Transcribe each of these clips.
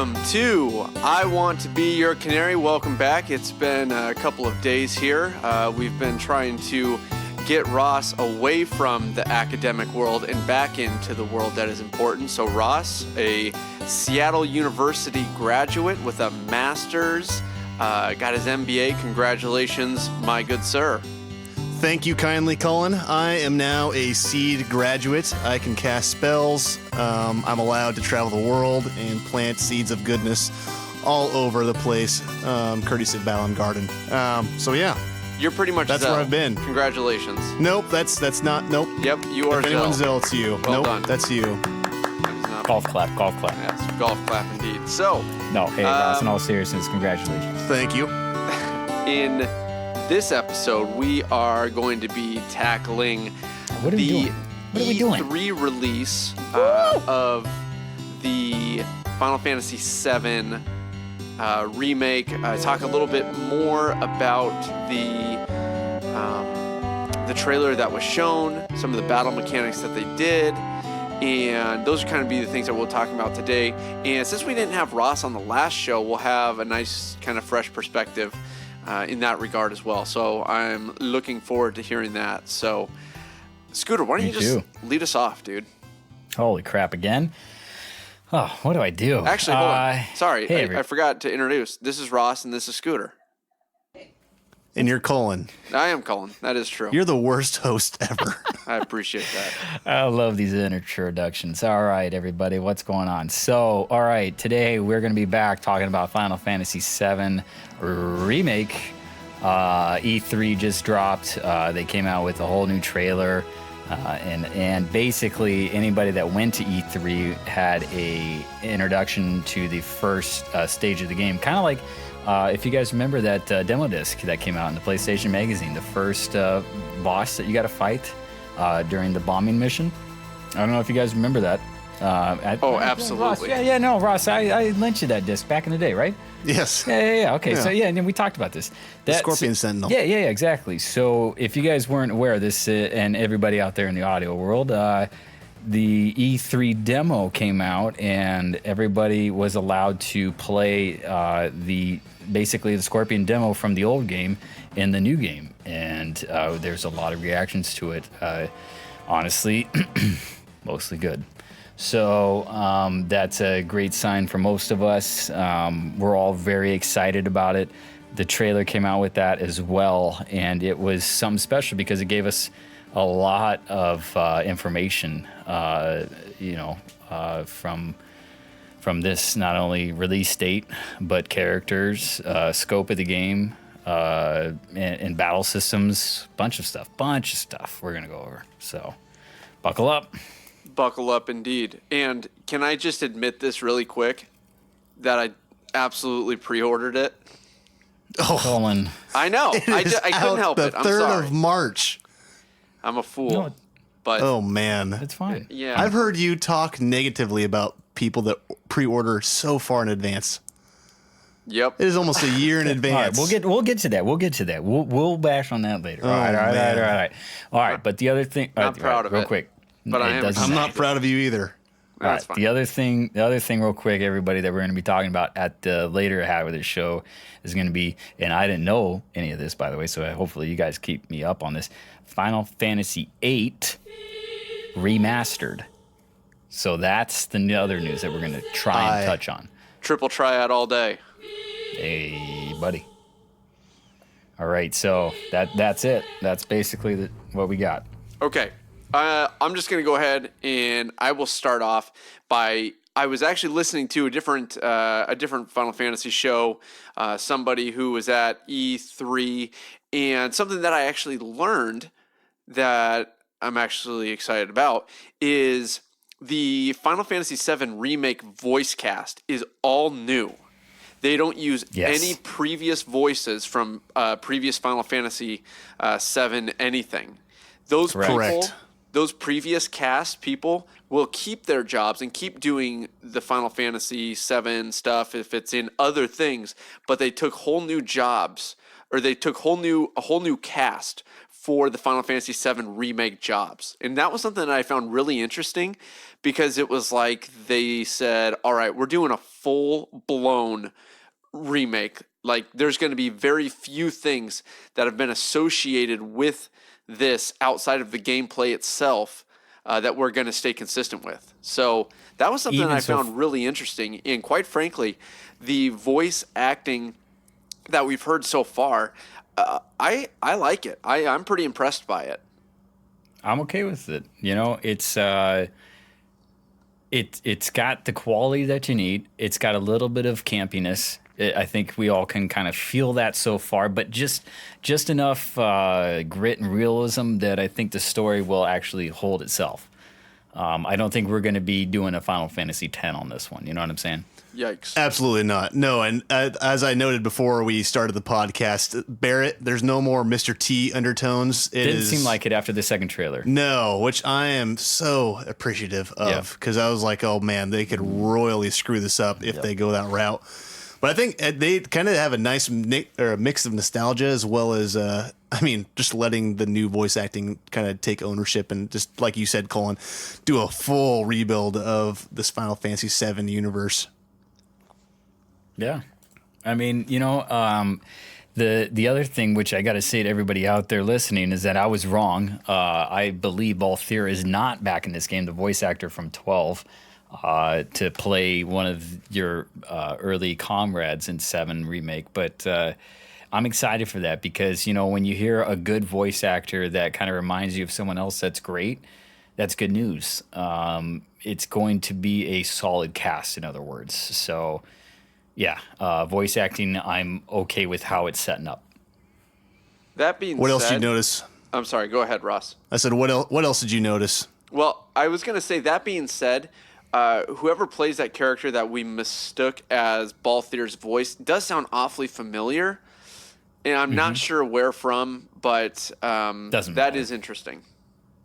welcome to I Want to Be Your Canary. Welcome back. It's been a couple of days here. We've been trying to get Ross away from the academic world and back into the world that is important. So Ross, a Seattle University graduate with a master's, got his MBA. Congratulations, my good sir. Thank you kindly, Cullen. I am now a seed graduate. I can cast spells. I'm allowed to travel the world and plant seeds of goodness all over the place, courtesy of Balam Garden. So yeah. You're pretty much that's Zell. where I've been. Congratulations. Nope, that's not. Nope. Yep, you are. If anyone's Zell, it's you. Well nope, done. That's you. Golf clap. Yes, golf clap indeed. So. No, hey, Ross, in all seriousness, congratulations. Thank you. In this episode, we are going to be tackling What are we doing? What are we doing? E3 release of the Final Fantasy VII remake. Talk a little bit more about the trailer that was shown, some of the battle mechanics that they did, and those are kind of be the things that we'll talk about today. And since we didn't have Ross on the last show, we'll have a nice kind of fresh perspective in that regard as well. So I'm looking forward to hearing that. So, Scooter, why don't you just lead us off, dude? Holy crap, again? Oh, what do I do? Actually, hold on. Sorry, hey, I forgot to introduce. This is Ross, and this is Scooter. And you're Cullen. I am Cullen. That is true. You're the worst host ever. I appreciate that. I love these introductions. All right, everybody, what's going on? So, all right, today we're going to be back talking about Final Fantasy VII Remake. E3 just dropped. They came out with a whole new trailer. And basically anybody that went to E3 had a introduction to the first stage of the game. Kind of like if you guys remember that demo disc that came out in the PlayStation Magazine, the first boss that you got to fight during the bombing mission. I don't know if you guys remember that. Absolutely. Ross, Ross, I lent you that disc back in the day, right? Yes. Yeah. Okay, so and then we talked about this. The Scorpion Sentinel. Yeah, exactly. So if you guys weren't aware of this, and everybody out there in the audio world, the E3 demo came out, and everybody was allowed to play basically the Scorpion demo from the old game in the new game, and there's a lot of reactions to it. Honestly, mostly good. So that's a great sign for most of us. We're all very excited about it. The trailer came out with that as well, and it was something special because it gave us a lot of information, from this not only release date, but characters, scope of the game, and battle systems, bunch of stuff we're going to go over. So buckle up. Buckle up indeed. And can I just admit this really quick, that I absolutely pre-ordered it? Oh, Colin. I know. I couldn't help it. I'm sorry. The 3rd of March. I'm a fool. No, but oh, man. it's fine. Yeah. I've heard you talk negatively about people that pre-order so far in advance. Yep. It is almost a year in advance. All right, we'll get to that. We'll bash on that later. All right. But the other thing, Not proud of real it. quick. But I'm not proud of you either. All right. That's fine. The other thing, real quick, everybody, that we're going to be talking about at the later half of this show is going to be, and I didn't know any of this, by the way, so hopefully you guys keep me up on this. Final Fantasy VIII Remastered. So that's the other news that we're going to try and touch on. Triple triad all day. Hey, buddy. All right, so that's it. That's basically what we got. Okay. I'm just going to go ahead and I will start off by, I was actually listening to a different Final Fantasy show, somebody who was at E3, and something that I actually learned that I'm actually excited about is the Final Fantasy VII Remake voice cast is all new. They don't use any previous voices from previous Final Fantasy VII anything. Those people those previous cast people will keep their jobs and keep doing the Final Fantasy VII stuff if it's in other things, but they took whole new jobs, or they took a whole new cast for the Final Fantasy VII Remake jobs. And that was something that I found really interesting, because it was like they said, all right, we're doing a full-blown remake. Like, there's going to be very few things that have been associated with this outside of the gameplay itself that we're going to stay consistent with. So that was something I found really interesting. And quite frankly, the voice acting that we've heard so far, I like it. I'm pretty impressed by it. I'm okay with it. You know, it's got the quality that you need. It's got a little bit of campiness. I think we all can kind of feel that so far, but just enough grit and realism that I think the story will actually hold itself. I don't think we're going to be doing a Final Fantasy X on this one. You know what I'm saying? Yikes. Absolutely not. No, and as I noted before we started the podcast, Barrett, there's no more Mr. T undertones. Didn't seem like it after the second trailer. No, which I am so appreciative of, because I was like, oh man, they could royally screw this up if they go that route. But I think they kind of have a nice mix of nostalgia, as well as, just letting the new voice acting kind of take ownership and just, like you said, Colin, do a full rebuild of this Final Fantasy VII universe. Yeah. I mean, you know, the other thing, which I got to say to everybody out there listening, is that I was wrong. I believe Balthier is not back in this game, the voice actor from 12. To play one of your early comrades in 7 Remake. But I'm excited for that, because, you know, when you hear a good voice actor that kind of reminds you of someone else that's great, that's good news. It's going to be a solid cast, in other words. So, yeah, voice acting, I'm okay with how it's setting up. That being what said... else did you notice? I'm sorry, go ahead, Ross. I said, what else did you notice? Well, I was going to say, that being said... whoever plays that character that we mistook as Balthier's voice does sound awfully familiar, and I'm not sure where from, but that is interesting.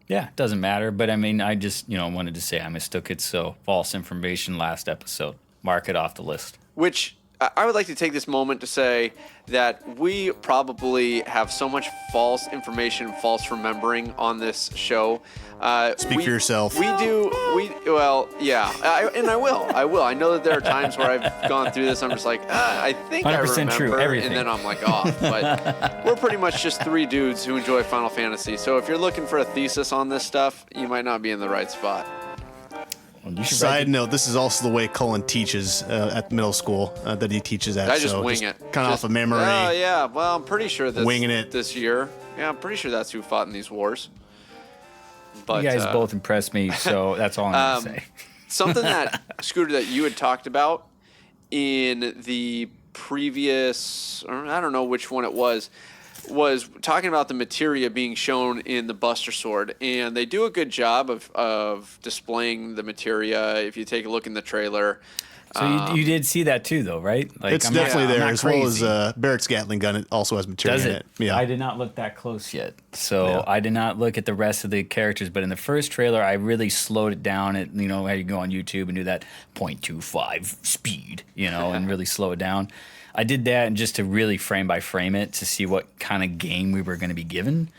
Yeah, doesn't matter. But I mean, I just wanted to say I mistook it. So false information last episode. Mark it off the list. Which I would like to take this moment to say that we probably have so much false information, false remembering on this show. Speak for yourself. We do. Well, yeah. I will. I know that there are times where I've gone through this. I'm just like, I think I remember. True, everything. And then I'm like off. But we're pretty much just 3 dudes who enjoy Final Fantasy. So if you're looking for a thesis on this stuff, you might not be in the right spot. Side note, this is also the way Cullen teaches at middle school that he teaches at. I just wing it. Kind of off of memory. Oh, yeah. Well, I'm pretty sure that's winging it this year. Yeah, I'm pretty sure that's who fought in these wars. But, you guys both impressed me, so that's all I'm going to say. Something that, Scooter, that you had talked about in the previous, or I don't know which one it was talking about the materia being shown in the Buster Sword, and they do a good job of displaying the materia. If you take a look in the trailer, so you did see that too, though, right? Like, it's definitely there, as well as Barrett's Gatling gun. It also has materia in it. Yeah, I did not look that close yet, so I did not look at the rest of the characters. But in the first trailer, I really slowed it down. At how you go on YouTube and do that 0.25 speed, and really slow it down. I did that and just to really frame by frame it to see what kind of game we were going to be given.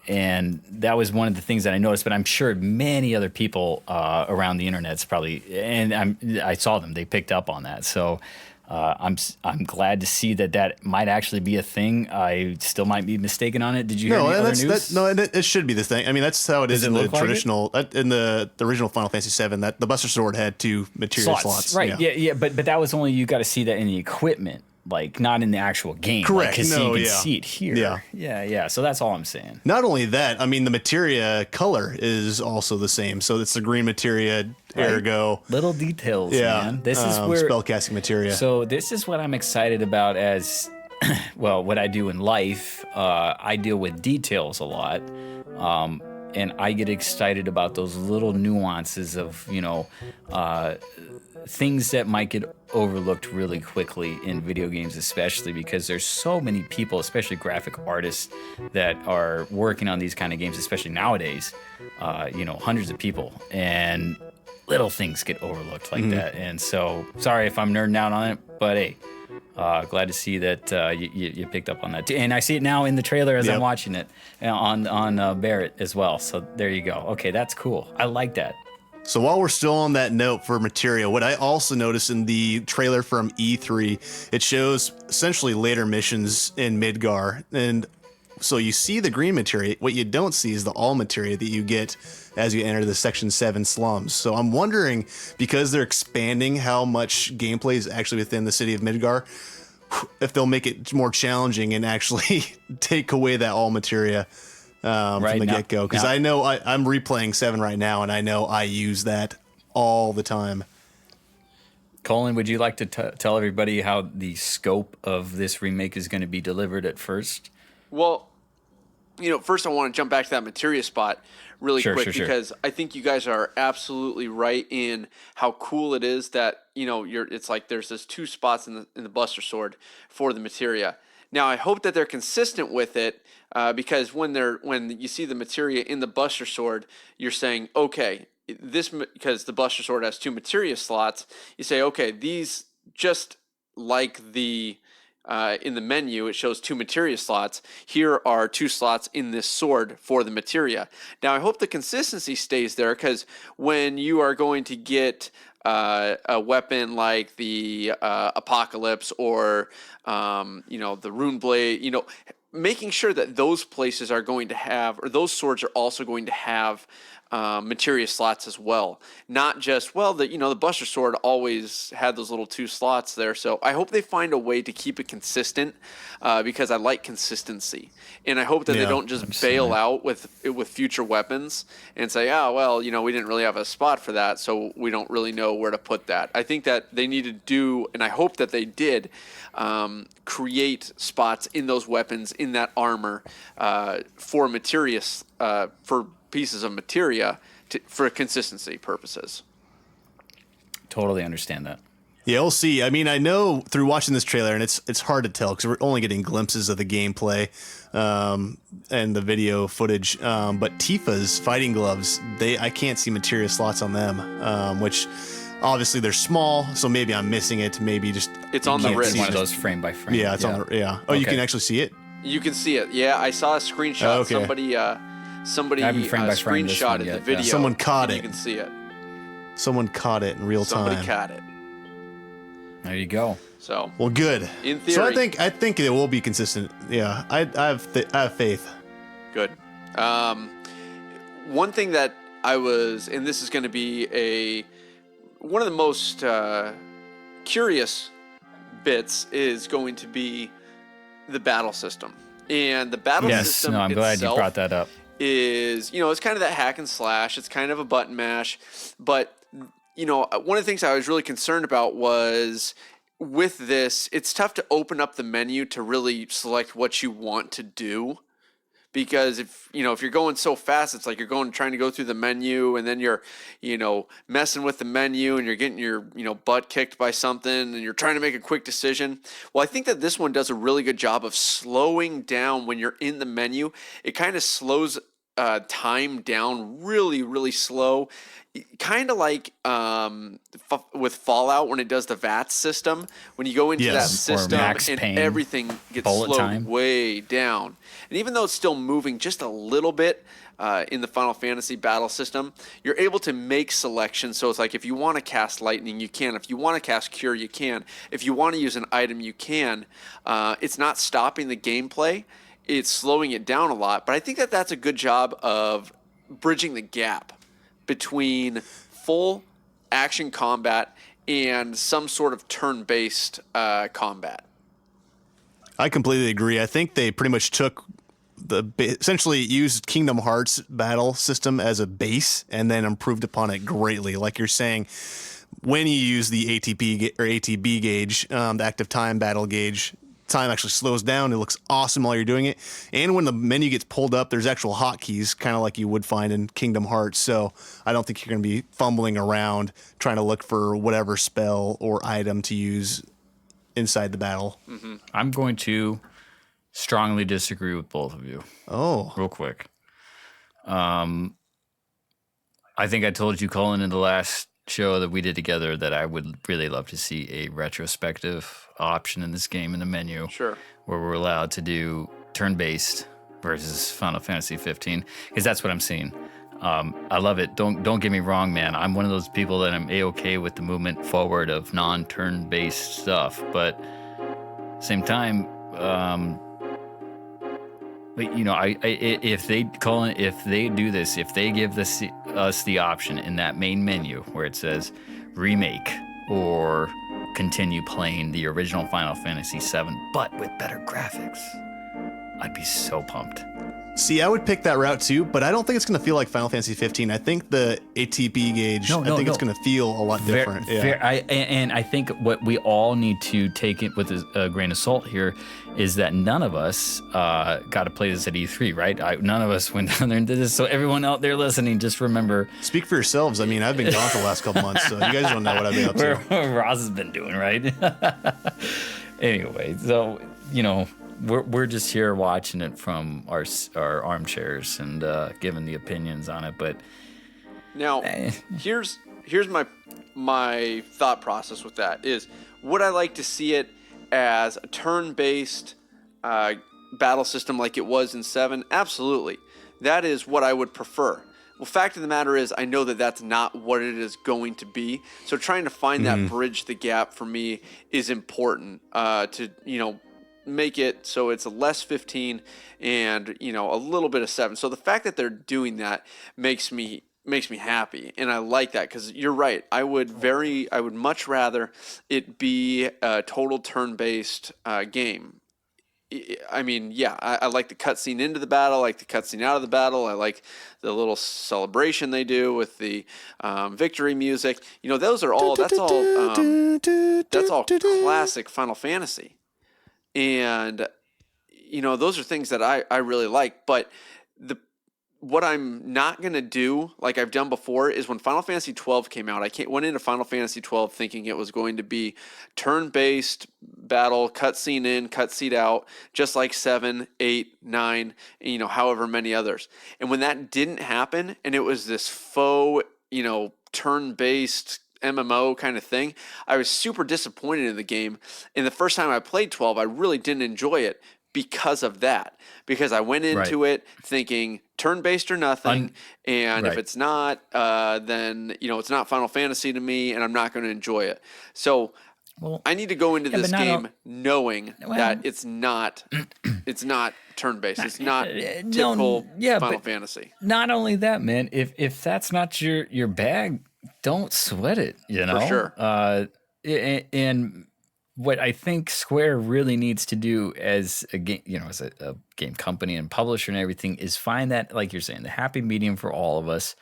And that was one of the things that I noticed, but I'm sure many other people around the internet's probably, and I saw them, they picked up on that. So I'm glad to see that might actually be a thing. I still might be mistaken on it. Did you hear any other news? It should be the thing. I mean, that's how it is in the traditional, in the original Final Fantasy VII. That the Buster Sword had 2 material slots. Right? Yeah. But that was only, you got to see that in the equipment. Like, not in the actual game. Correct. Because you can see it here. Yeah. So that's all I'm saying. Not only that, I mean, the materia color is also the same. So it's the green materia, ergo. Little details, man. This is where spellcasting materia. So this is what I'm excited about as, well, what I do in life. I deal with details a lot. and I get excited about those little nuances of, things that might get overlooked really quickly in video games, especially because there's so many people, especially graphic artists, that are working on these kind of games, especially nowadays. Hundreds of people, and little things get overlooked like that. And so, sorry if I'm nerding out on it, but hey, glad to see that you picked up on that too. And I see it now in the trailer as I'm watching it on Barrett as well. So there you go. Okay, that's cool. I like that. So while we're still on that note for materia, what I also noticed in the trailer from E3, it shows essentially later missions in Midgar. And so you see the green materia. What you don't see is the all materia that you get as you enter the Section 7 slums. So I'm wondering, because they're expanding how much gameplay is actually within the city of Midgar, if they'll make it more challenging and actually take away that all materia from the get-go. Because I know I'm replaying 7 right now, and I know I use that all the time. Colin, would you like to tell everybody how the scope of this remake is going to be delivered at first? Well, first I want to jump back to that materia spot really quick because I think you guys are absolutely right in how cool it is that, it's like there's this 2 spots in the Buster Sword for the materia. Now, I hope that they're consistent with it because when you see the materia in the Buster Sword, you're saying, okay, because the Buster Sword has 2 materia slots, you say, okay, these just like the in the menu, it shows 2 materia slots. Here are 2 slots in this sword for the materia. Now, I hope the consistency stays there because when you are going to get a weapon like the Apocalypse or the Rune Blade, making sure that those places are going to have, or those swords are also going to have materia slots as well. Not just, the Buster Sword always had those little 2 slots there. So I hope they find a way to keep it consistent because I like consistency. And I hope that they don't just bail out with future weapons and say, we didn't really have a spot for that, so we don't really know where to put that. I think that they need to do, and I hope that they did, create spots in those weapons, in that armor, for materia, for pieces of materia for consistency purposes. Totally understand that. Yeah, we'll see. I mean, I know through watching this trailer, and it's hard to tell because we're only getting glimpses of the gameplay and the video footage. But Tifa's fighting gloves, I can't see materia slots on them, which obviously they're small, so maybe I'm missing it. Maybe just it's on the wrist. One of those frame by frame. Yeah, it's on the Oh, okay. You can actually see it. You can see it. Yeah, I saw a screenshot. Okay. Somebody screenshotted the video. Someone caught it. You can see it. Someone caught it in real time. Somebody caught it. There you go. So well, good. In theory, so I think it will be consistent. Yeah, I have faith. Good. One thing that and this is going to be one of the most curious bits is going to be the battle system. And the battle system I'm glad you brought that up. Is, it's kind of that hack and slash. It's kind of a button mash. But, one of the things I was really concerned about was with this, it's tough to open up the menu to really select what you want to do. Because if you're going so fast, it's like you're trying to go through the menu and then you're, messing with the menu and you're getting your, butt kicked by something and you're trying to make a quick decision. Well, I think that this one does a really good job of slowing down when you're in the menu. It kind of slows time down really, really slow. Kind of like with Fallout when it does the VATS system. When you go into that system and everything gets slowed way down. And even though it's still moving just a little bit in the Final Fantasy battle system, you're able to make selections. So it's like if you want to cast Lightning, you can. If you want to cast Cure, you can. If you want to use an item, you can. It's not stopping the gameplay. It's slowing it down a lot. But I think that that's a good job of bridging the gap between full action combat and some sort of turn-based combat. I completely agree. I think they pretty much took essentially used Kingdom Hearts battle system as a base and then improved upon it greatly. Like you're saying, when you use the ATP or ATB gauge, the active time battle gauge, time actually slows down. It looks awesome while you're doing it. And when the menu gets pulled up, there's actual hotkeys, kind of like you would find in Kingdom Hearts. So I don't think you're going to be fumbling around trying to look for whatever spell or item to use inside the battle. Mm-hmm. I'm going to strongly disagree with both of you. Oh. Real quick. I think I told you, Colin, in the last show that we did together that I would really love to see a retrospective option in this game in the menu. Sure. Where we're allowed to do turn-based versus Final Fantasy 15, because that's what I'm seeing. I love it. Don't get me wrong, man. I'm one of those people that I'm A-okay with the movement forward of non-turn-based stuff, but same time, you know, if they do this, if they give us the option in that main menu where it says remake or continue playing the original Final Fantasy VII, but with better graphics, I'd be so pumped. See, I would pick that route too, but I don't think it's going to feel like Final Fantasy 15. I think the ATB gauge, it's going to feel a lot different. And I think what we all need to take it with a grain of salt here is that none of us got to play this at E3, right? None of us went down there and did this. So everyone out there listening, just remember. Speak for yourselves. I mean, I've been gone for the last couple months, so you guys don't know what I've been up to. What Roz has been doing, right? Anyway, so, you know, we're just here watching it from our armchairs and giving the opinions on it. But now, here's my thought process with that is: would I like to see it as a turn-based battle system like it was in 7? Absolutely. That is what I would prefer. Well, fact of the matter is, I know that that's not what it is going to be. So trying to find that bridge the gap for me is important to, you know, make it so it's a less 15 and, you know, a little bit of 7. So the fact that they're doing that makes me happy, and I like that, because you're right. I would much rather it be a total turn-based game. I mean, yeah, I like the cutscene into the battle, I like the cutscene out of the battle, I like the little celebration they do with the victory music. You know, those are all that's all classic Final Fantasy. And, you know, those are things that I really like. But what I'm not going to do, like I've done before, is when Final Fantasy 12 came out, I went into Final Fantasy 12 thinking it was going to be turn-based battle, cutscene in, cutscene out, just like 7, 8, 9, and, you know, however many others. And when that didn't happen, and it was this faux, you know, turn-based MMO kind of thing, I was super disappointed in the game. And the first time I played 12, I really didn't enjoy it because of that. Because I went into it thinking turn-based or nothing, and if it's not, then, you know, it's not Final Fantasy to me, and I'm not going to enjoy it. So I need to go into this game knowing that it's not turn-based. It's not typical Final Fantasy. Not only that, man. If that's not your bag, don't sweat it, you know? For sure. And what I think Square really needs to do as a game, you know, as a game company and publisher and everything, is find that, like you're saying, the happy medium for all of us.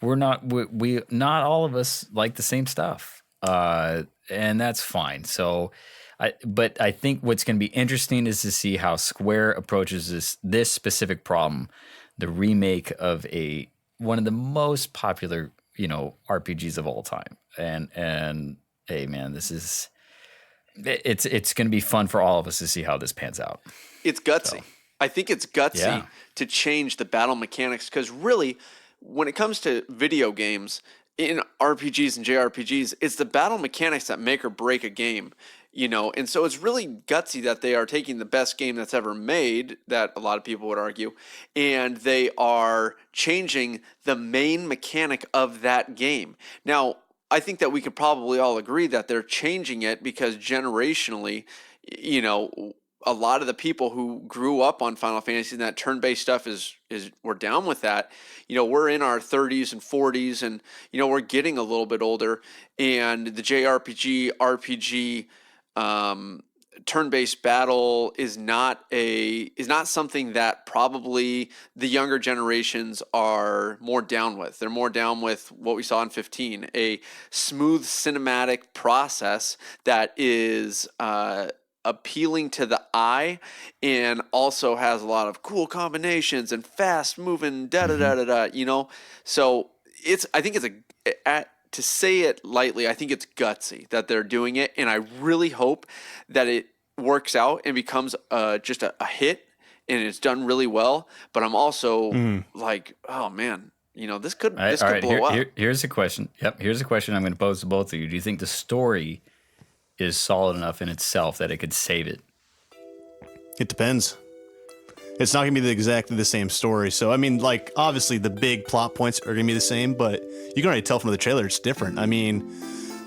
We not all of us like the same stuff, and that's fine. So, but I think what's going to be interesting is to see how Square approaches this specific problem, the remake of one of the most popular, you know, RPGs of all time. And hey, man, it's going to be fun for all of us to see how this pans out. It's gutsy. So, I think it's gutsy to change the battle mechanics, because really, when it comes to video games, in RPGs and JRPGs, it's the battle mechanics that make or break a game. You know, and so it's really gutsy that they are taking the best game that's ever made, that a lot of people would argue, and they are changing the main mechanic of that game. Now, I think that we could probably all agree that they're changing it because generationally, you know, a lot of the people who grew up on Final Fantasy and that turn-based stuff we're down with that. You know, we're in our 30s and 40s, and, you know, we're getting a little bit older, and the JRPG, RPG, turn-based battle is not something that probably the younger generations are more down with. They're more down with what we saw in 15, a smooth cinematic process that is appealing to the eye, and also has a lot of cool combinations and fast moving da da da da da. So I think it's to say it lightly, I think it's gutsy that they're doing it, and I really hope that it works out and becomes just a hit and it's done really well. But I'm also like, oh man, this could blow up. Here's a question. Yep, here's a question I'm going to pose to both of you. Do you think the story is solid enough in itself that it could save it? It depends. It's not going to be exactly the same story. So, I mean, like, obviously the big plot points are going to be the same, but you can already tell from the trailer it's different. I mean,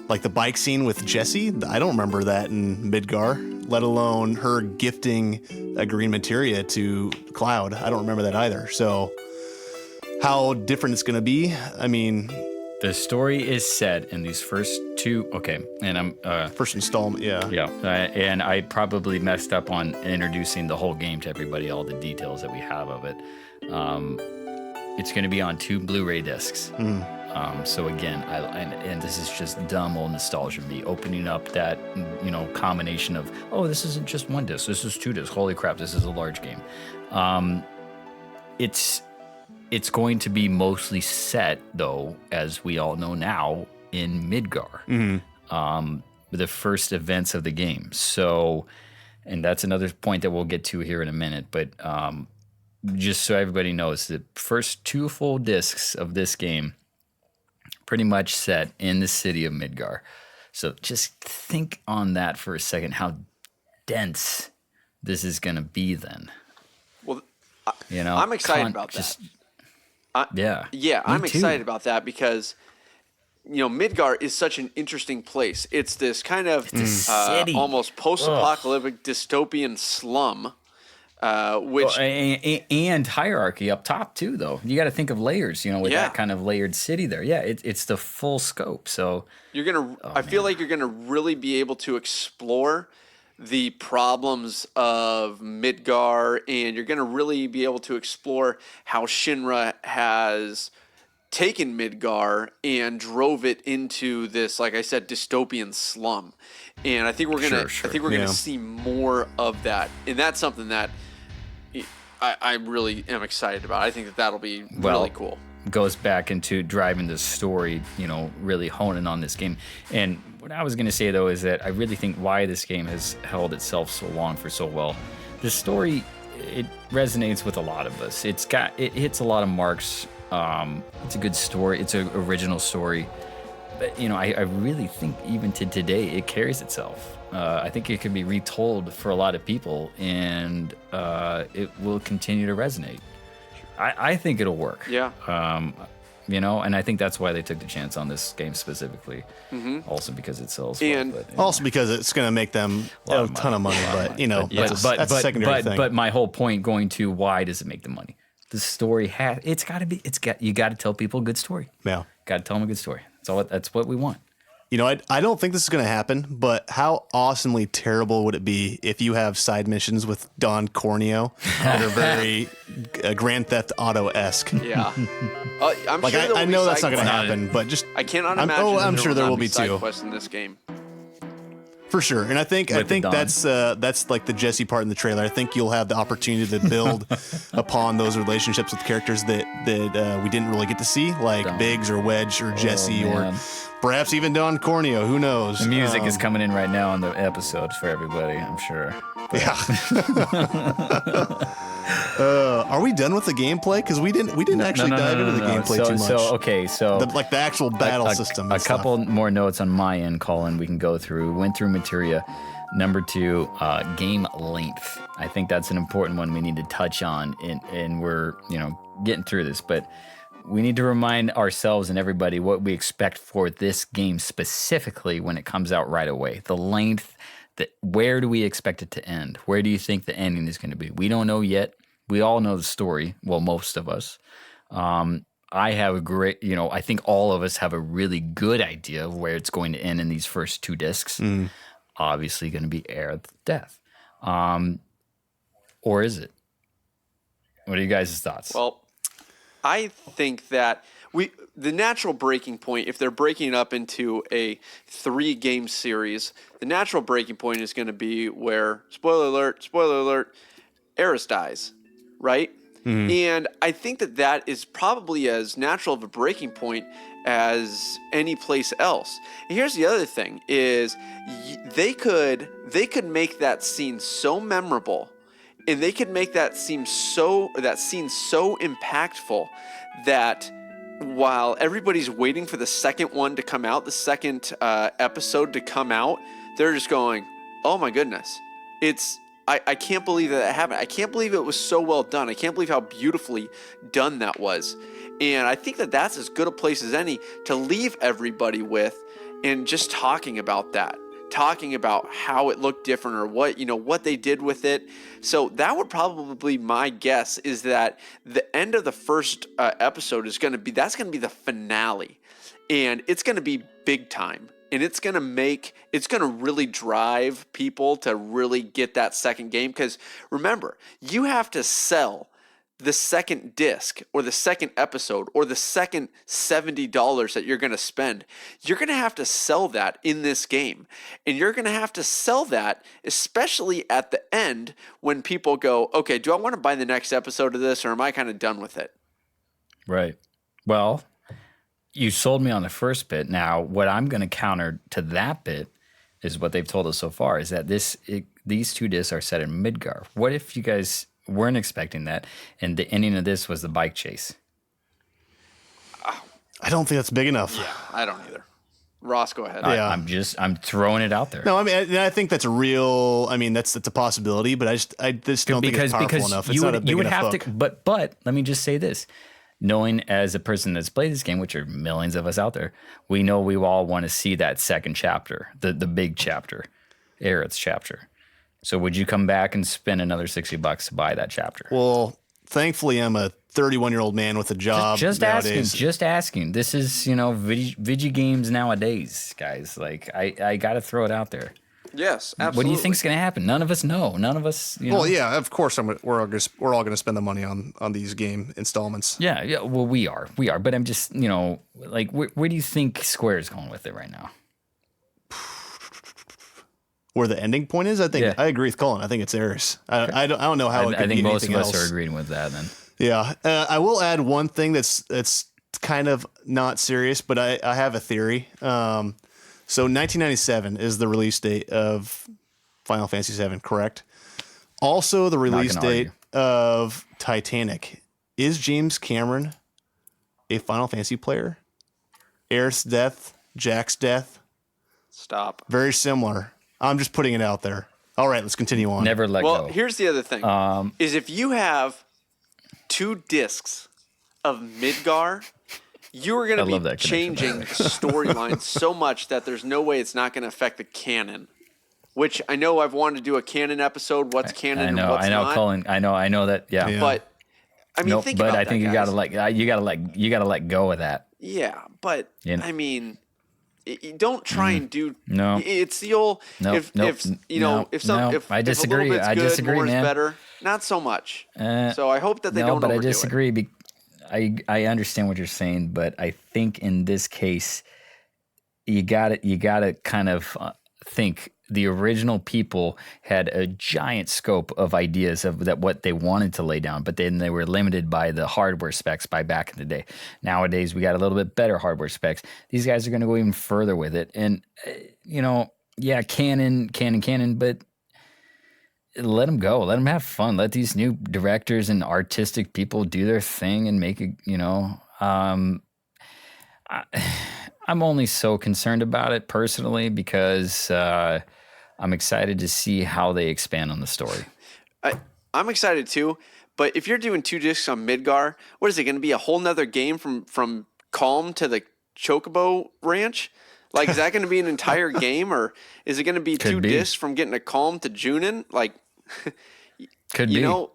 like the bike scene with Jessie, I don't remember that in Midgar, let alone her gifting a green materia to Cloud. I don't remember that either. So, how different it's going to be, I mean... The story is set in these first two. Okay, and I'm first installment. Yeah. And I probably messed up on introducing the whole game to everybody, all the details that we have of it. It's going to be on 2 Blu-ray discs. So again, and this is just dumb old nostalgia of me opening up that combination of, oh, this isn't just 1 disc, this is 2 discs. Holy crap, this is a large game. It's going to be mostly set, though, as we all know now, in Midgar, the first events of the game. So, and that's another point that we'll get to here in a minute. But just so everybody knows, the first 2 full discs of this game pretty much set in the city of Midgar. So just think on that for a second, how dense this is going to be then. Well, I'm excited about that. I'm excited about that because Midgar is such an interesting place. It's this kind of almost post-apocalyptic dystopian slum, which and hierarchy up top too. Though you got to think of layers, with that kind of layered city there. Yeah, it's the full scope. So I feel like you're gonna really be able to explore the problems of Midgar, and you're going to really be able to explore how Shinra has taken Midgar and drove it into this, like I said, dystopian slum. And I think we're going to see more of that. And that's something that I really am excited about. I think that'll be really cool. Goes back into driving the story, really honing on this game. And what I was going to say, though, is that I really think why this game has held itself so long for so well. The story, it resonates with a lot of us. It hits a lot of marks. It's a good story. It's an original story. But, I really think even to today, it carries itself. I think it can be retold for a lot of people, and it will continue to resonate. I think it'll work. Yeah. And I think that's why they took the chance on this game specifically. Also because it sells well. Also because it's going to make them a ton of money. But, that's a secondary thing. But my whole point going to why does it make the money? The story you got to tell people a good story. Yeah. Got to tell them a good story. That's what we want. I don't think this is going to happen, but how awesomely terrible would it be if you have side missions with Don Corneo that are very Grand Theft Auto-esque? Yeah. I'm like, sure I know that's not going to happen, but just... I cannot imagine I'm sure there will be side too. quests in this game. For sure. And I think that's like the Jesse part in the trailer. I think you'll have the opportunity to build upon those relationships with characters that we didn't really get to see, like Biggs or Wedge or Jesse or perhaps even Don Corneo. Who knows? The music is coming in right now on the episodes for everybody, I'm sure. Yeah. Are we done with the gameplay? Because we didn't actually dive into the gameplay too much. So the actual battle system. A couple more notes on my end, Colin. We can go through. Went through materia. Number 2, game length. I think that's an important one we need to touch on, and we're getting through this, but we need to remind ourselves and everybody what we expect for this game specifically when it comes out right away. The length. Where do we expect it to end? Where do you think the ending is going to be? We don't know yet. We all know the story. Well, most of us. I have a great, I think all of us have a really good idea of where it's going to end in these first 2 discs. Obviously going to be Aerith's death. Or is it? What are you guys' thoughts? Well, I think that the natural breaking point, if they're breaking it up into a 3-game series, the natural breaking point is going to be where, spoiler alert, Eris dies, right? And I think that is probably as natural of a breaking point as any place else. And here's the other thing: is they could make that scene so memorable, and they could make that scene so impactful that while everybody's waiting for the second one to come out, the second episode to come out, they're just going, "Oh my goodness, I can't believe that happened. I can't believe it was so well done. I can't believe how beautifully done that was." And I think that's as good a place as any to leave everybody with, and just talking about that, talking about how it looked different, or what they did with it. So that would probably be my guess, is that the end of the first episode is going to be the finale, and it's going to be big time. And it's going to really drive people to really get that second game. Because remember, you have to sell the second disc, or the second episode, or the second $70 that you're going to spend. You're going to have to sell that in this game. And you're going to have to sell that, especially at the end, when people go, okay, do I want to buy the next episode of this, or am I kind of done with it? Right. Well, you sold me on the first bit. Now, what I'm going to counter to that bit is what they've told us so far, is that these 2 discs are set in Midgar. What if you guys weren't expecting that, and the ending of this was the bike chase? I don't think that's big enough. Yeah, I don't either. Ross, go ahead. Yeah. I'm throwing it out there. No, I mean, I think that's a real. I mean, that's a possibility, but I just don't think it's powerful enough. It's not a big enough hook. But let me just say this: knowing as a person that's played this game, which are millions of us out there, we know we all want to see that second chapter, the big chapter, Aerith's chapter. So would you come back and spend another $60 to buy that chapter? Well, thankfully, I'm a 31-year-old man with a job nowadays. Just asking. This is, video games nowadays, guys. Like, I got to throw it out there. Yes, absolutely. What do you think's going to happen? None of us know. None of us, Well, yeah, of course, we're all going to spend the money on these game installments. Yeah. Well, we are. But I'm just, like, where do you think Square's going with it right now? Where the ending point is, I think I agree with Colin. I think it's Eris. I don't know how it could I think be most of anything us else. are agreeing with that. Then, yeah, I will add one thing that's kind of not serious, but I have a theory. So 1997 is the release date of Final Fantasy VII, correct? Also, the release date of Titanic. Is James Cameron a Final Fantasy player? Aerith's death, Jack's death. Stop. Very similar. I'm just putting it out there. All right, let's continue on. never let go. Well, here's the other thing: is if you have 2 discs of Midgar, you are going to be changing storylines so much that there's no way it's not going to affect the canon. Which I know I've wanted to do a canon episode. What's canon and what's not? Colin. I know that. Yeah. But I mean, think about that. But I think you gotta let go of that. Yeah, but I mean, don't try and do. No, it's the old. If I disagree. A little bit's I good, disagree, more man. is better. Not so much. So I hope that they don't. But overdo I disagree. It. I understand what you're saying, but I think in this case, you gotta kind of think the original people had a giant scope of ideas of what they wanted to lay down, but then they were limited by the hardware specs by back in the day. Nowadays, we got a little bit better hardware specs. These guys are going to go even further with it. And, canon, but let them go. Let them have fun. Let these new directors and artistic people do their thing and make it, I'm only so concerned about it personally because I'm excited to see how they expand on the story. I'm excited too, but if you're doing 2 discs on Midgar, what is it going to be, a whole nother game from Calm to the Chocobo Ranch? Like, is that going to be an entire game, or is it going to be Could 2 be. discs from getting a Calm to Junin? Like, Could be. No,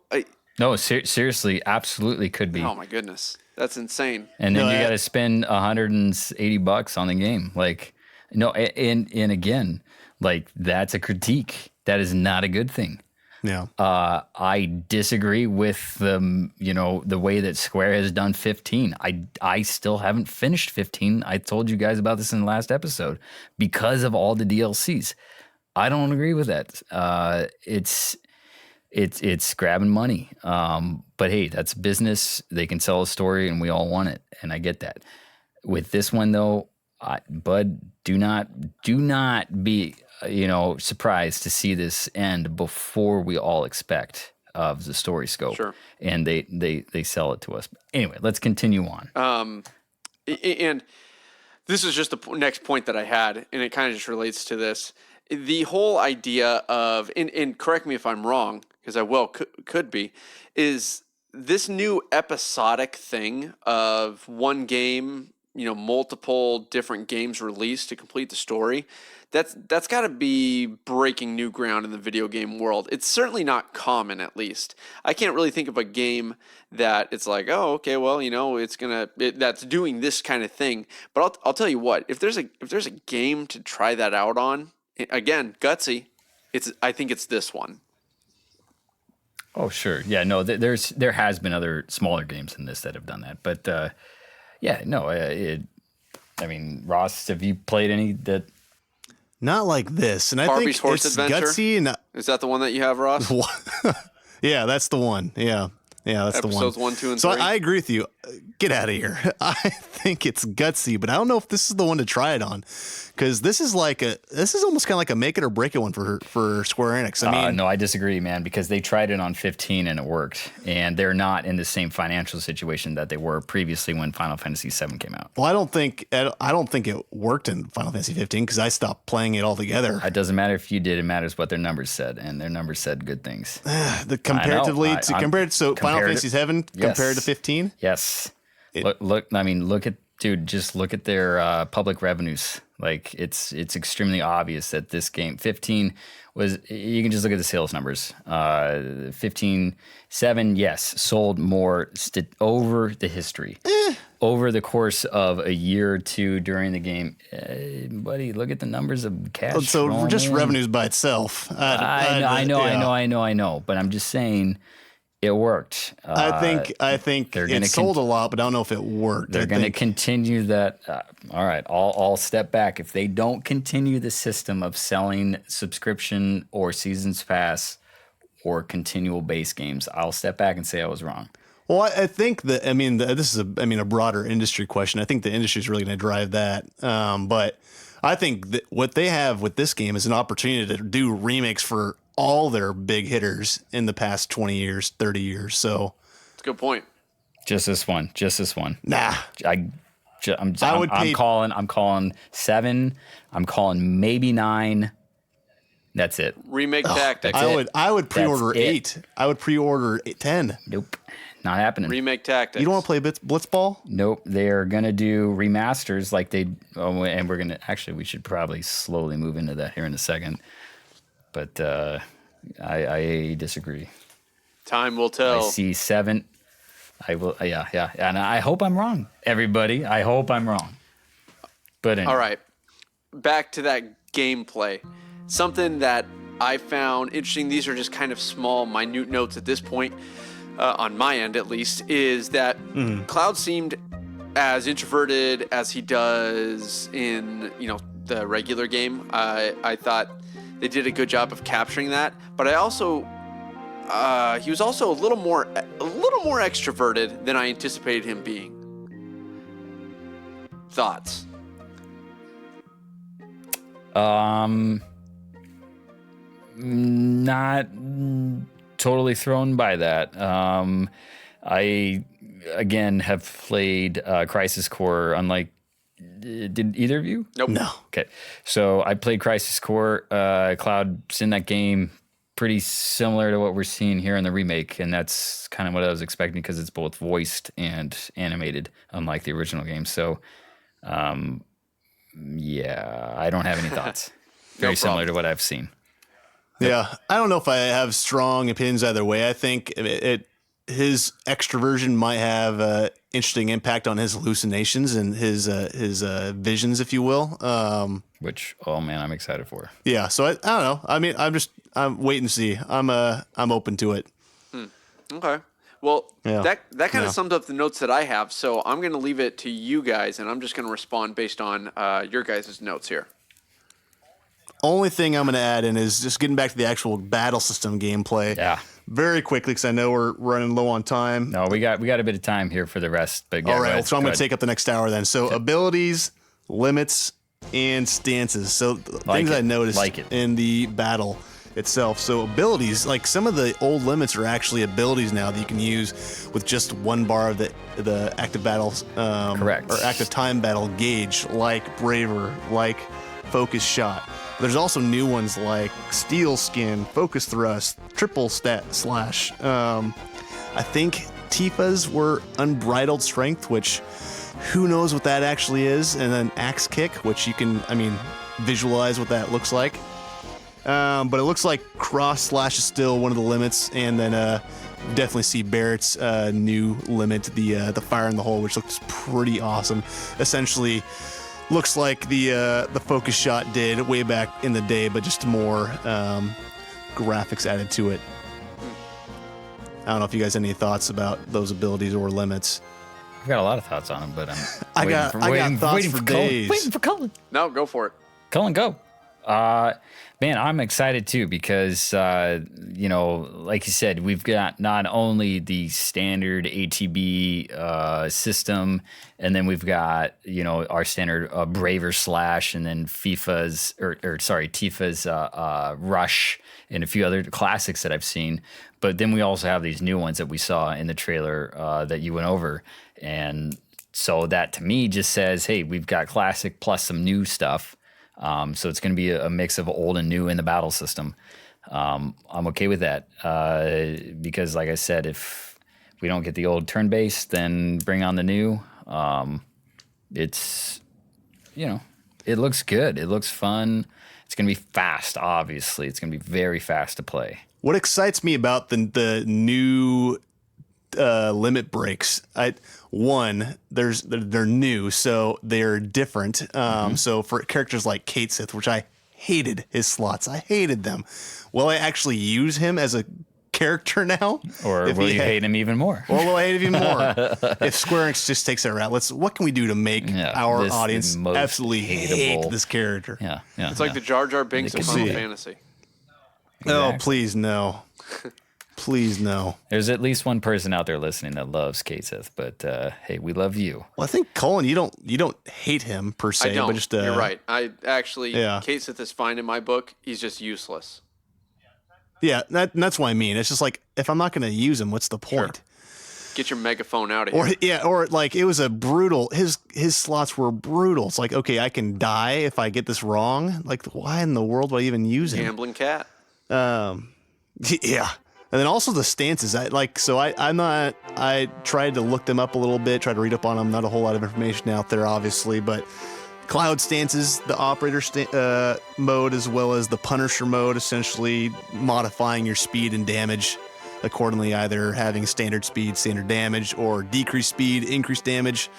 seriously, absolutely could be. Oh my goodness, that's insane. And then you got to spend $180 on the game. Like, no, and again, like, that's a critique. That is not a good thing. Yeah. I disagree with the way that Square has done 15. I still haven't finished 15. I told you guys about this in the last episode because of all the DLCs. I don't agree with that. It's grabbing money. But hey, that's business. They can sell a story, and we all want it, and I get that. With this one though, Bud, do not be surprised to see this end before we all expect of the story scope. Sure. And they sell it to us. Anyway, let's continue on. And this is just the next point that I had, and it kind of just relates to this. The whole idea of, and correct me if I'm wrong, because I could be, is this new episodic thing of one game, multiple different games released to complete the story. That's got to be breaking new ground in the video game world. It's certainly not common, at least. I can't really think of a game that it's like, oh, okay, well, that's doing this kind of thing. But I'll tell you what, if there's a game to try that out on, again, gutsy, I think it's this one. Oh, sure. Yeah, no, there has been other smaller games than this that have done that. But yeah, no, Ross, have you played any that? Not like this. And I Barbie's think Horse it's Adventure? gutsy. And Is that the one that you have, Ross? yeah, that's the one. Yeah. Yeah, that's Episodes the one. 1, 2, and so 3. I agree with you. Get out of here. I think it's gutsy, but I don't know if this is the one to try it on, because this is almost kind of like a make it or break it one for Square Enix. I mean, no, I disagree, man, because they tried it on 15 and it worked, and they're not in the same financial situation that they were previously when Final Fantasy 7 came out. well, I don't think it worked in Final Fantasy 15 because I stopped playing it altogether. It doesn't matter if you did; it matters what their numbers said, and their numbers said good things. Compared to Final Fantasy 7 compared to 15. Yes. Look at just look at their public revenues. Like it's extremely obvious that this game 15 was. You can just look at the sales numbers. 15, 7, yes, sold more over the history. Over the course of a year or two during the game, buddy, look at the numbers of cash. So just revenues by itself. I know. But I'm just saying. It worked. I think it sold a lot, but I don't know if it worked. They're going to continue that. All right, I'll step back. If they don't continue the system of selling subscription or seasons pass or continual base games, I'll step back and say I was wrong. Well, I think that this is a broader industry question. I think the industry is really going to drive that. But I think that what they have with this game is an opportunity to do remakes for all their big hitters in the past 20 years, 30 years. So That's a good point. Just this one. Nah. I'm calling 7. I'm calling maybe 9. That's it. Remake Tactics. I would pre-order That's it. 8. I would pre-order 10. Nope. Not happening. Remake Tactics. You don't want to play Blitzball? Nope. They're going to do remasters like they... Oh, and we're going to... Actually, we should probably slowly move into that here in a second. But I disagree. Time will tell. I see 7. I will... Yeah. And I hope I'm wrong, everybody. I hope I'm wrong. But anyway. All right. Back to that gameplay. Something that I found interesting, these are just kind of small, minute notes at this point, on my end at least, is that Cloud seemed as introverted as he does in, the regular game. I thought they did a good job of capturing that, but I also he was also a little more extroverted than I anticipated him being. Thoughts? Not totally thrown by that. I again have played Crisis Core. Unlike, did either of you? Nope. No. Okay, so I played Crisis Core. Cloud's in that game, pretty similar to what we're seeing here in the remake, and that's kind of what I was expecting because it's both voiced and animated, unlike the original game. So, yeah, I don't have any thoughts. Very similar to what I've seen. Yeah, I don't know if I have strong opinions either way. I think it his extroversion might have interesting impact on his hallucinations and his visions, if you will. Which, oh man, I'm excited for. Yeah, so I don't know. I mean, I'm waiting to see. I'm open to it. Okay. Well, Yeah. that kind Yeah. of sums up the notes that I have. So I'm going to leave it to you guys, and I'm just going to respond based on your guys' notes here. Only thing I'm going to add in is just getting back to the actual battle system gameplay. Yeah. Very quickly, because I know we're running low on time. No, we got a bit of time here for the rest. But yeah, All go right, ahead, so I'm go going to ahead. take up the next hour then. So abilities, limits, and stances. So things I noticed in the battle itself. So abilities, like some of the old limits are actually abilities now that you can use with just one bar of the active battle, Correct, or active time battle gauge, like Braver, like Focus Shot. There's also new ones like Steel Skin, Focus Thrust, Triple Stat Slash. I think Tifa's were Unbridled Strength, which who knows what that actually is, and then Axe Kick, which you can, visualize what that looks like. But it looks like Cross Slash is still one of the limits, and then definitely see Barrett's new limit, the Fire in the Hole, which looks pretty awesome. Essentially, looks like the Focus Shot did way back in the day, but just more graphics added to it. I don't know if you guys have any thoughts about those abilities or limits. I've got a lot of thoughts on them, but I got thoughts for days. Waiting for Cullen. No, go for it. Cullen, go. Man, I'm excited too because, like you said, we've got not only the standard ATB system, and then we've got, our standard Braver Slash, and then Tifa's Rush, and a few other classics that I've seen. But then we also have these new ones that we saw in the trailer that you went over. And so that to me just says, hey, we've got classic plus some new stuff. So it's going to be a mix of old and new in the battle system. I'm okay with that because, like I said, if we don't get the old turn-based, then bring on the new. It's, it looks good. It looks fun. It's going to be fast, obviously. It's going to be very fast to play. What excites me about the new limit breaks, they're new, so they're different. So for characters like Kate Sith, which I hated his slots, I hated them. Will I actually use him as a character now? Or will you hate him even more? Or will I hate him even more? If Square Enix just takes that route, what can we do to make our audience absolutely hate this character? Yeah. It's like the Jar Jar Binks of Final Fantasy. Exactly. Oh, please no. Please no. There's at least one person out there listening that loves Kate Sith, but hey, we love you. Well, I think Colin, you don't hate him per se. I don't. But just, You're right. I actually, Kate Sith is fine in my book. He's just useless. Yeah, that's what I mean. It's just like, if I'm not going to use him, what's the point? Sure. Get your megaphone out of here. Or like it was a brutal. His slots were brutal. It's like, okay, I can die if I get this wrong. Like, why in the world would I even use him? Gambling cat. Yeah. And then also the stances. I tried to look them up a little bit, tried to read up on them. Not a whole lot of information out there, obviously, but Cloud stances, the operator mode, as well as the Punisher mode, essentially modifying your speed and damage accordingly, either having standard speed, standard damage, or decreased speed, increased damage.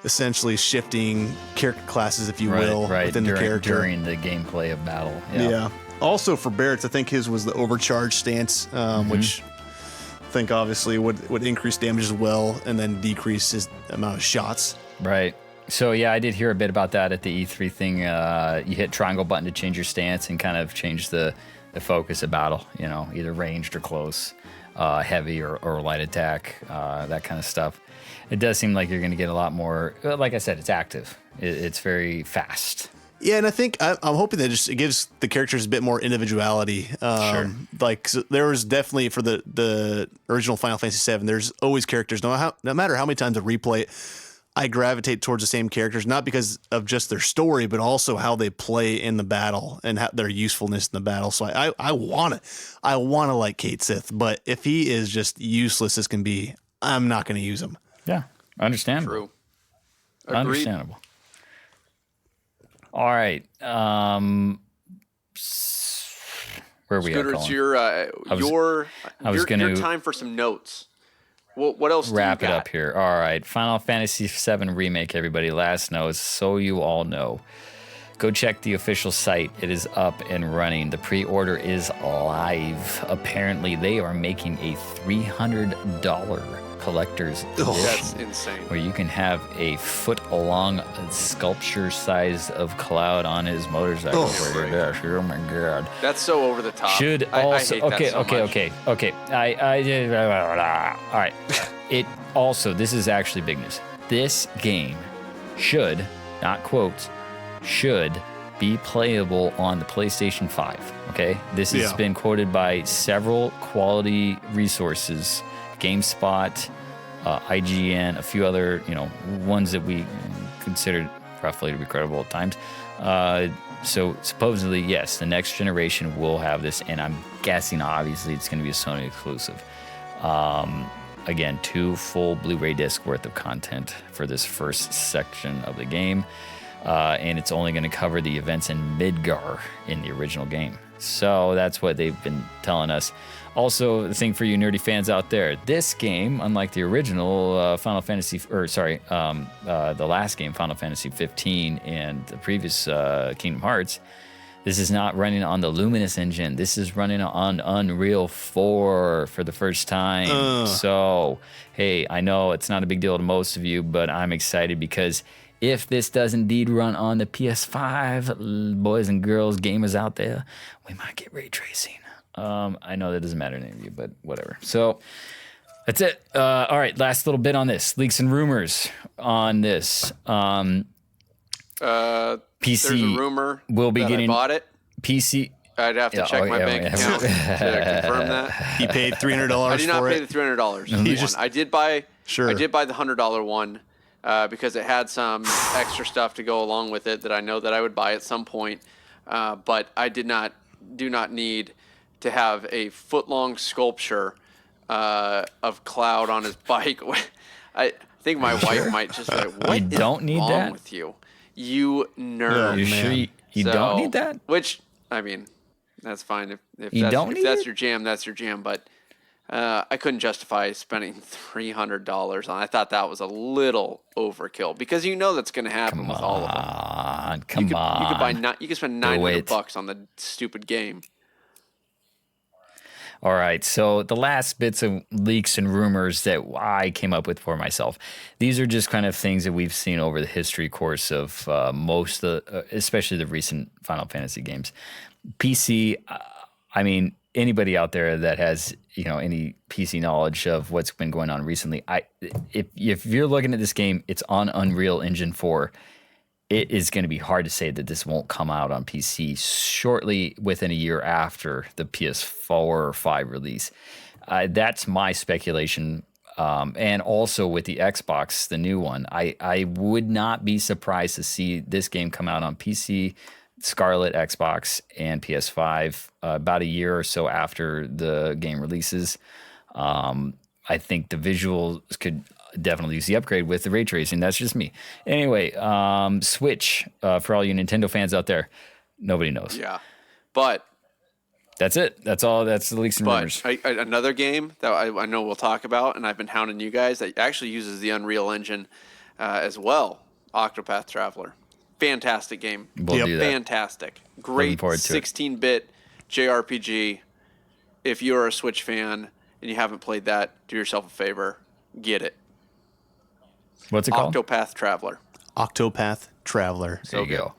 Essentially shifting character classes, if you will, within the character. During the gameplay of battle. Yeah. Also for Barrett's, I think his was the overcharge stance, which I think obviously would increase damage as well, and then decrease his amount of shots. Right. So yeah, I did hear a bit about that at the E3 thing. You hit triangle button to change your stance and kind of change the focus of battle, either ranged or close, heavy or light attack, that kind of stuff. It does seem like you're going to get a lot more, like I said, it's active. It's very fast. Yeah, and I think I'm hoping that it gives the characters a bit more individuality. Sure. Like there was definitely for the original Final Fantasy VII, there's always characters. No matter how many times I replay it, I gravitate towards the same characters, not because of just their story, but also how they play in the battle and their usefulness in the battle. So I want to like Kate Sith, but if he is just useless as can be, I'm not going to use him. Yeah, understandable. True. Agreed. Understandable. All right. Where are we at, Scooter, Colin? it's your your time for some notes. What else do you Wrap it got? up here. All right. Final Fantasy VII Remake, everybody. Last knows, so you all know. Go check the official site. It is up and running. The pre-order is live. Apparently, they are making a $300 collector's edition, That's insane. where you can have a foot-long sculpture size of Cloud on his motorcycle. Oh my god! That's so over the top. Should I also hate that so much. okay. All right. It also, this is actually big news. This game should, not quotes, should be playable on the PlayStation 5. Okay, this has been quoted by several quality resources, GameSpot, IGN, a few other ones that we considered roughly to be credible at times. So supposedly, yes, the next generation will have this, and I'm guessing obviously it's going to be a Sony exclusive. Again, 2 full Blu-ray disc worth of content for this first section of the game. And it's only going to cover the events in Midgar in the original game. So that's what they've been telling us. Also, the thing for you nerdy fans out there, this game, unlike the original Final Fantasy, the last game, Final Fantasy 15, and the previous Kingdom Hearts, this is not running on the Luminous engine. This is running on Unreal 4 for the first time. So, hey, I know it's not a big deal to most of you, but I'm excited because if this does indeed run on the PS5, boys and girls, gamers out there, we might get ray tracing. I know that doesn't matter to any of you, but whatever. So that's it. All right, last little bit on this. Leaks and rumors on this. PC There's a rumor will be that getting I bought it. PC. I'd have to check my bank account to confirm that. He paid $300 for it. I did not pay the $300. I did buy. Sure. I did buy the $100 one because it had some extra stuff to go along with it that I know that I would buy at some point. But I do not need to have a foot-long sculpture of Cloud on his bike. I think my wife might just be like, "What is don't need wrong that? with you, you nerd?" You sure you So, don't need that? Which, I mean, that's fine. If You that's, don't if need that's it? your jam, that's your jam. But I couldn't justify spending $300 on. I thought that was a little overkill because that's going to happen with all of them. Come on. You could spend Do $900 it. on the stupid game. All right, so the last bits of leaks and rumors that I came up with for myself, these are just kind of things that we've seen over the history course of most of the, especially the recent Final Fantasy games. PC, I mean, anybody out there that has any PC knowledge of what's been going on recently, if you're looking at this game, it's on Unreal Engine 4. It is going to be hard to say that this won't come out on PC shortly within a year after the PS4 or 5 release. That's my speculation. And also with the Xbox, the new one, I would not be surprised to see this game come out on PC, Scarlet, Xbox, and PS5 about a year or so after the game releases. I think the visuals could definitely use the upgrade with the ray tracing. That's just me. Anyway, Switch, for all you Nintendo fans out there, nobody knows. Yeah, but that's it. That's all. That's the leaks and rumors. Another game that I know we'll talk about, and I've been hounding you guys, that actually uses the Unreal Engine as well. Octopath Traveler, fantastic game. We'll do that. Fantastic, great 16-bit JRPG. If you're a Switch fan and you haven't played that, do yourself a favor, get it. What's it called? Octopath Traveler. Octopath Traveler. There you go.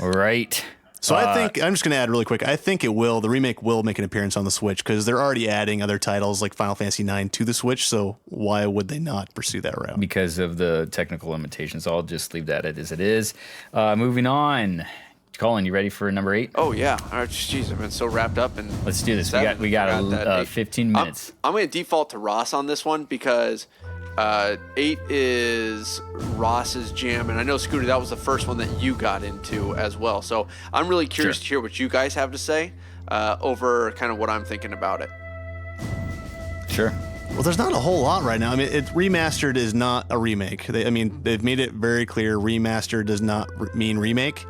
All right. So I think, I'm just going to add really quick, I think the remake will make an appearance on the Switch because they're already adding other titles like Final Fantasy IX to the Switch, so why would they not pursue that route? Because of the technical limitations. I'll just leave that as it is. Moving on. Colin, you ready for number 8? Oh, yeah. All right, jeez, I've been so wrapped up in Let's do this. seven. We got Forgot 15 minutes. I'm going to default to Ross on this one because 8 is Ross's jam, and I know, Scooter, that was the first one that you got into as well. So I'm really curious to hear what you guys have to say over kind of what I'm thinking about it. Sure. Well, there's not a whole lot right now. I mean, remastered is not a remake. They've made it very clear remaster does not mean remake.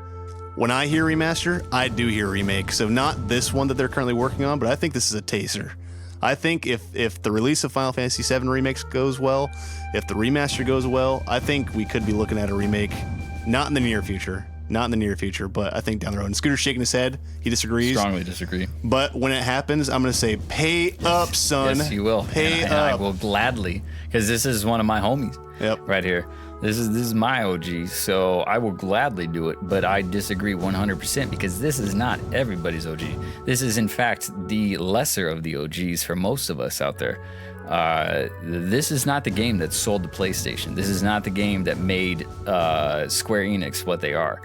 When I hear remaster, I do hear remake. So not this one that they're currently working on, but I think this is a taster. I think if the release of Final Fantasy VII Remakes goes well, if the remaster goes well, I think we could be looking at a remake, not in the near future, but I think down the road. And Scooter's shaking his head. He disagrees. Strongly disagree. But when it happens, I'm going to say, pay up, son. Yes, you will. Pay and up. I will gladly, because this is one of my homies. Yep. Right here. This is my OG, so I will gladly do it, but I disagree 100% because this is not everybody's OG. This is, in fact, the lesser of the OGs for most of us out there. This is not the game that sold the PlayStation. This is not the game that made Square Enix what they are.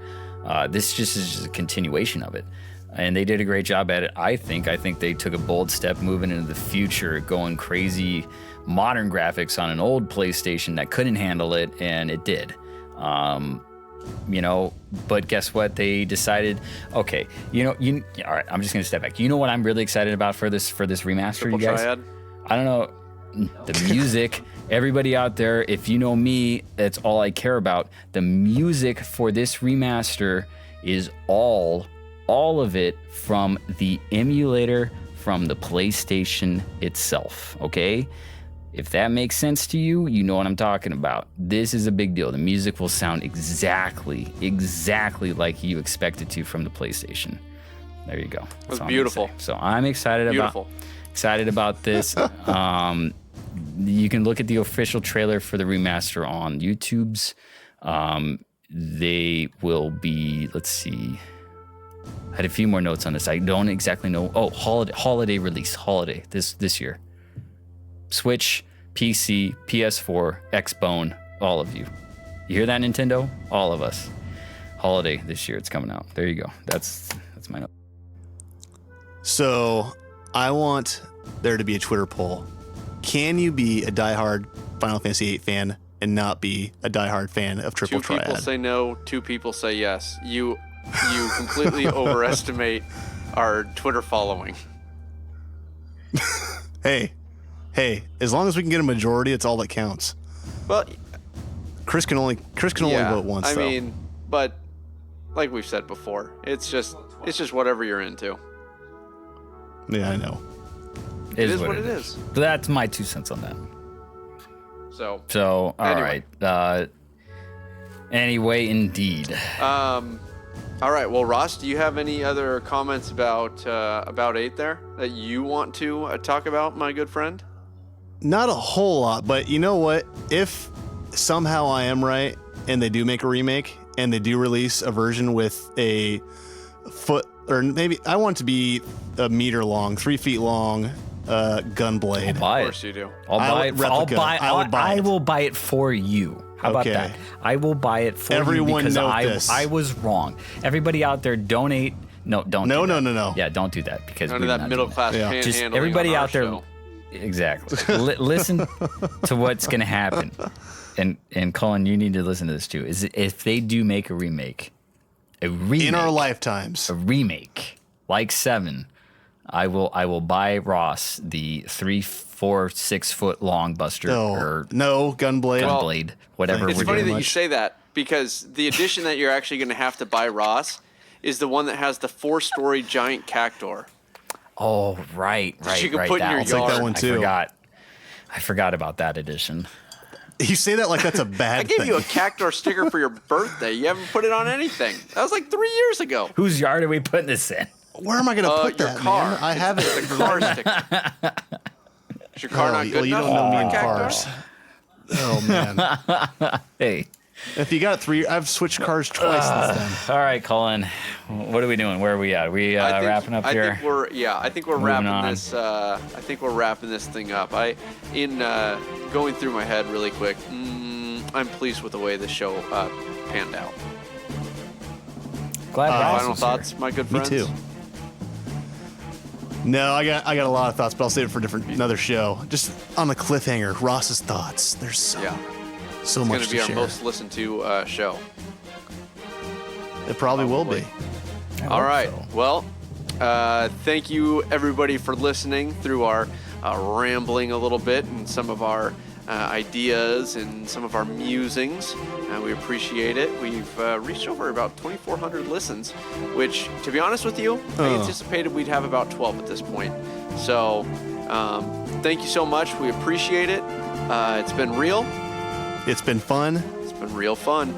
This just is just a continuation of it. And they did a great job at it, I think. I think they took a bold step moving into the future, going crazy modern graphics on an old PlayStation that couldn't handle it, and it did. But guess what? They decided, okay, all right, I'm just gonna step back. You know what I'm really excited about for this remaster, Triple you guys? Triad? I don't know. The music, everybody out there, if you know me, that's all I care about. The music for this remaster is all of it from the emulator from the PlayStation itself, okay? If that makes sense to you, you know what I'm talking about. This is a big deal. The music will sound exactly like you expect it to from the PlayStation. There you go. That's beautiful. So I'm excited about this. You can look at the official trailer for the remaster on YouTube's. They will be, let's see. I had a few more notes on this. I don't exactly know. Oh, holiday release this year. Switch, PC, PS4, Xbone, all of you. You hear that, Nintendo? All of us. Holiday this year, it's coming out. There you go. That's my note. So I want there to be a Twitter poll. Can you be a diehard Final Fantasy VIII fan and not be a diehard fan of Triple Triad? 2 people say no, 2 people say yes. You completely overestimate our Twitter following. Hey, as long as we can get a majority, it's all that counts. Well, Chris can only vote once, though. I mean, but like we've said before, it's just whatever you're into. Yeah, I know. It is what it is. That's my 2 cents on that. So anyway. All right. Anyway, indeed. All right. Well, Ross, do you have any other comments about 8 there that you want to talk about, my good friend? Not a whole lot, but you know what? If somehow I am right and they do make a remake and they do release a version with a foot, or maybe I want it to be a meter long, 3 feet long gun blade. I'll buy it. Of course you do. I will buy it for you. How about Okay. that? I will buy it for Everyone you because note this. I was wrong. Everybody out there, donate. No, don't. No, do that. no. Yeah, don't do that because None we're of that not middle doing class Yeah. panhandling. Just everybody on our out there. show. Exactly. Listen to what's going to happen, and Colin, you need to listen to this too. Is if they do make a remake In our lifetimes. a remake like 7, I will buy Ross the 3, 4, 6 foot long Buster or No, gun blade. Gunblade, whatever It's we're funny doing. that you say that because the edition that you're actually going to have to buy, Ross, is the one that has the 4-story giant cactuar. Oh, right. you can put in your I'll take that yard. one too. I forgot about that edition. You say that like that's a bad I gave thing. you a cactuar sticker for your birthday. You haven't put it on anything. That was like 3 years ago. Whose yard are we putting this in? Where am I going to put Your that, car. man? I have it. The car sticker. Is your car not good well, you enough don't know me for in a cactuar? cars. Oh, man. Hey. If you got 3, I've switched cars twice since then. All right, Colin. What are we doing? Where are we at? Are we wrapping up here? I think we're Moving wrapping on. this. I think we're wrapping this thing up. Going through my head really quick. I'm pleased with the way the show panned out. Glad Ross Final was here. thoughts, my good Me friends. too. No, I got a lot of thoughts, but I'll save it for another show. Just on the cliffhanger, Ross's thoughts. There's so Yeah, much it's going to to be our share. most listened to show. It probably will Probably. be. I All hope right. so. Well, thank you everybody for listening through our rambling a little bit and some of our ideas and some of our musings. We appreciate it. We've reached over about 2,400 listens, which, to be honest with you, I anticipated we'd have about 12 at this point. So Thank you so much. We appreciate it. It's been real. It's been fun. It's been real fun.